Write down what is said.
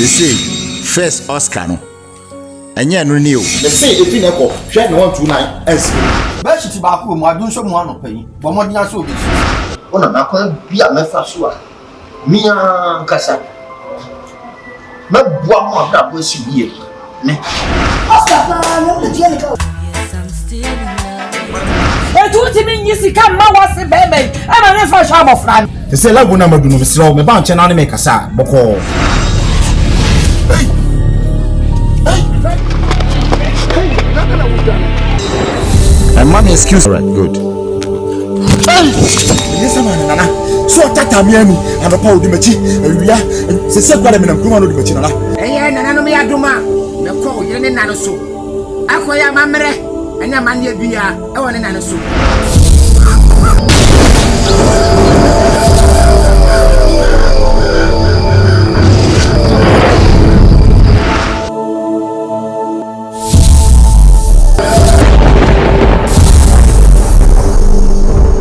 say first Oscar no. Anya no ni o. They say if you neko, hwe no 129 S. Ba shiti ba ko mu adun so mu anopan. Bo mo dia so obi. Ona na kwa bia mefa so a. Mia kasa. Me bua mo abda bo si bie. Ne. Oscar na no de tie ne ka. Tuti minyisi kama wasi bebe ama nefa shabo fran They say lagu na madu no misra me ba nche na me kasa boko And mommy excuse. All right, good. Yes man nana so tata mi anu anopa odi machi awia se kwara me na kuma no odi machi nana nana no me aduma me ko yire ne nana so akoya mamre anya man ye bia e woni nana so